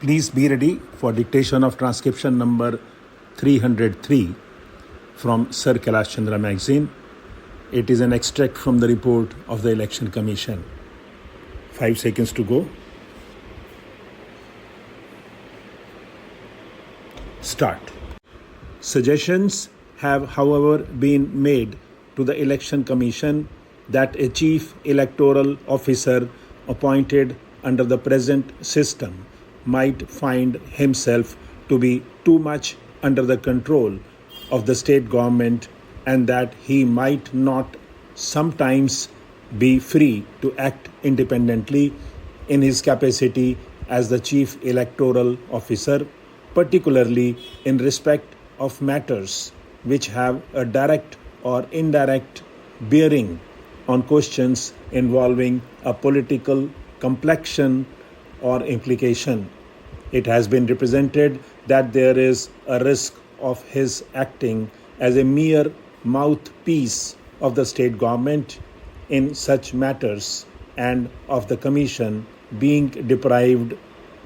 Please be ready for dictation of transcription number 303 from Sir Kailash Chandra magazine. It is an extract from the report of the Election Commission. 5 seconds to go. Start. Suggestions have, however, been made to the Election Commission that a chief electoral officer appointed under the present system might find himself to be too much under the control of the state government and that he might not sometimes be free to act independently in his capacity as the chief electoral officer, particularly in respect of matters which have a direct or indirect bearing on questions involving a political complexion or implication. It has been represented that there is a risk of his acting as a mere mouthpiece of the state government in such matters and of the Commission being deprived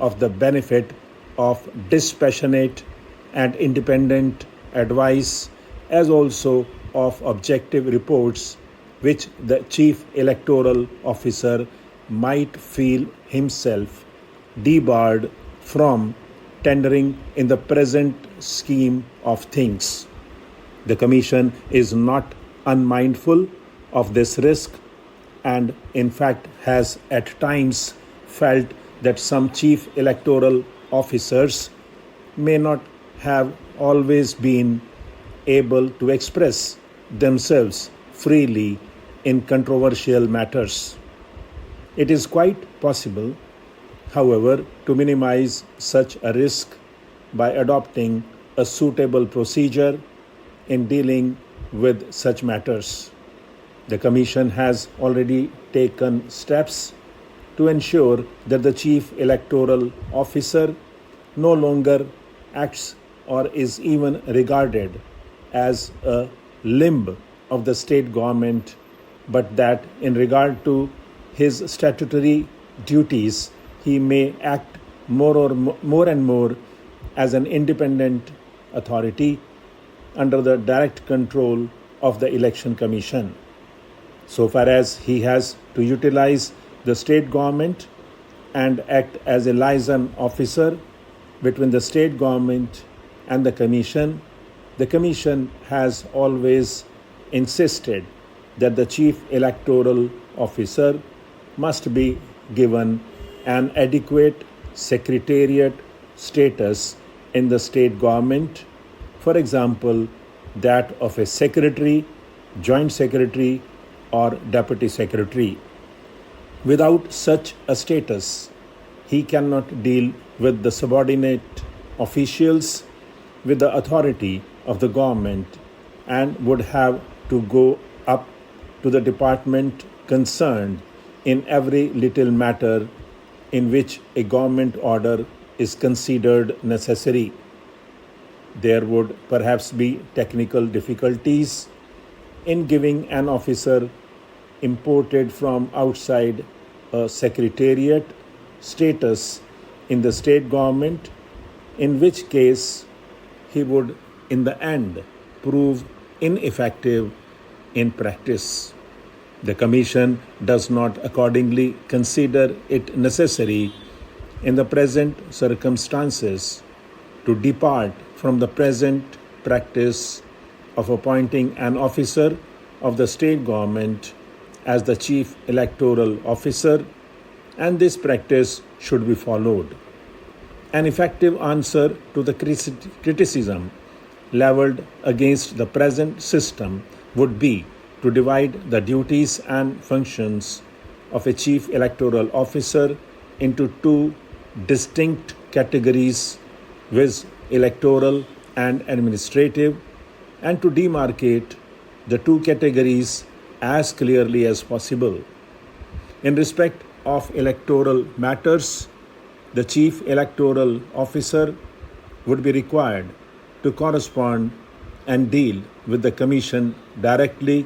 of the benefit of dispassionate and independent advice, as also of objective reports which the chief electoral officer might feel himself debarred from tendering in the present scheme of things. The Commission is not unmindful of this risk and in fact has at times felt that some chief electoral officers may not have always been able to express themselves freely in controversial matters. It is quite possible, however, to minimize such a risk by adopting a suitable procedure in dealing with such matters. The Commission has already taken steps to ensure that the chief electoral officer no longer acts or is even regarded as a limb of the state government, but that in regard to his statutory duties, he may act more and more as an independent authority under the direct control of the Election Commission. So far as he has to utilize the state government and act as a liaison officer between the state government and the Commission has always insisted that the chief electoral officer must be given an adequate secretariat status in the state government, for example, that of a secretary, joint secretary, or deputy secretary. Without such a status, he cannot deal with the subordinate officials with the authority of the government and would have to go up to the department concerned in every little matter in which a government order is considered necessary. There would perhaps be technical difficulties in giving an officer imported from outside a secretariat status in the state government, in which case he would in the end prove ineffective in practice. The Commission does not accordingly consider it necessary in the present circumstances to depart from the present practice of appointing an officer of the state government as the chief electoral officer, and this practice should be followed. An effective answer to the criticism leveled against the present system would be to divide the duties and functions of a chief electoral officer into two distinct categories, viz. Electoral and administrative, and to demarcate the two categories as clearly as possible. In respect of electoral matters, the chief electoral officer would be required to correspond and deal with the Commission directly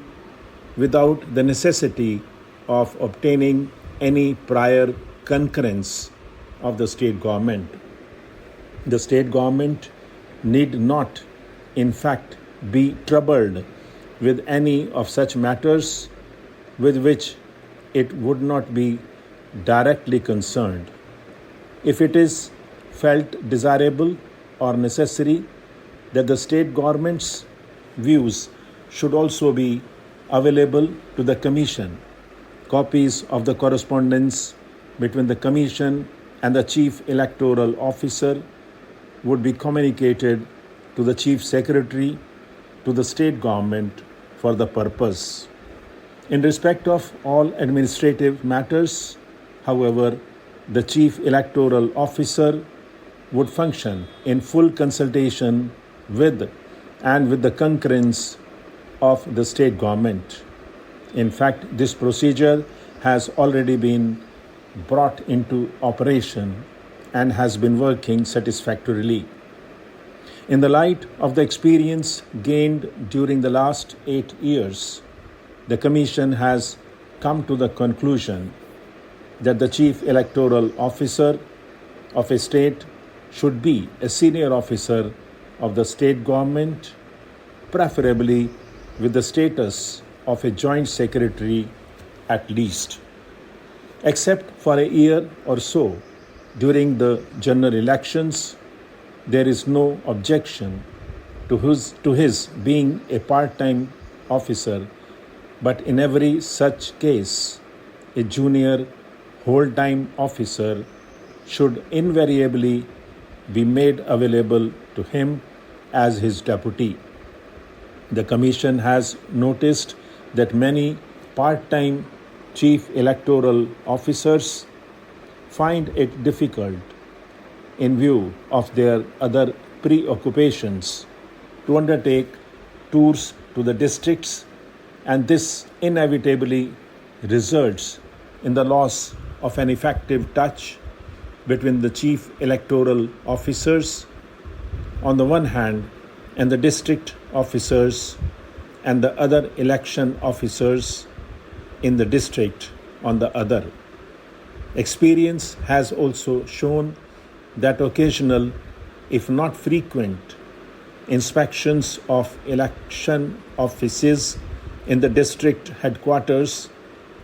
without the necessity of obtaining any prior concurrence of the state government. The state government need not, in fact, be troubled with any of such matters with which it would not be directly concerned. If it is felt desirable or necessary that the state government's views should also be available to the Commission, copies of the correspondence between the Commission and the Chief Electoral Officer would be communicated to the Chief Secretary to the state government for the purpose. In respect of all administrative matters, however, the Chief Electoral Officer would function in full consultation with the concurrence of the state government. In fact, this procedure has already been brought into operation and has been working satisfactorily. In the light of the experience gained during the last 8 years, the Commission has come to the conclusion that the Chief Electoral Officer of a state should be a senior officer of the state government, preferably with the status of a joint secretary at least. Except for a year or so during the general elections, there is no objection to his being a part-time officer, but in every such case, a junior whole-time officer should invariably be made available to him as his deputy. The Commission has noticed that many part-time chief electoral officers find it difficult, in view of their other preoccupations, to undertake tours to the districts, and this inevitably results in the loss of an effective touch between the chief electoral officers on the one hand and the district officers and the other election officers in the district on the other. Experience has also shown that occasional, if not frequent, inspections of election offices in the district headquarters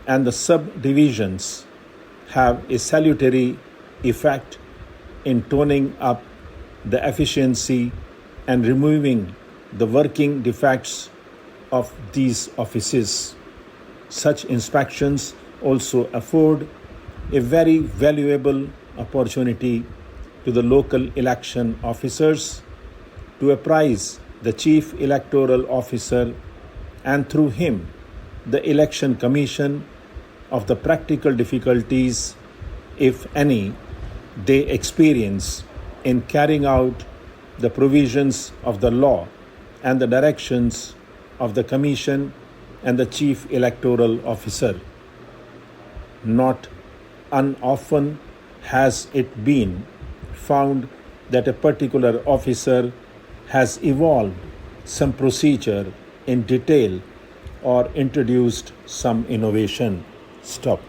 and the subdivisions have a salutary effect in toning up the efficiency and removing the working defects of these offices. Such inspections also afford a very valuable opportunity to the local election officers to apprise the Chief Electoral Officer and through him the Election Commission of the practical difficulties, if any, they experience in carrying out the provisions of the law and the directions of the Commission and the Chief Electoral Officer. Not unoften has it been found that a particular officer has evolved some procedure in detail or introduced some innovation. Stop.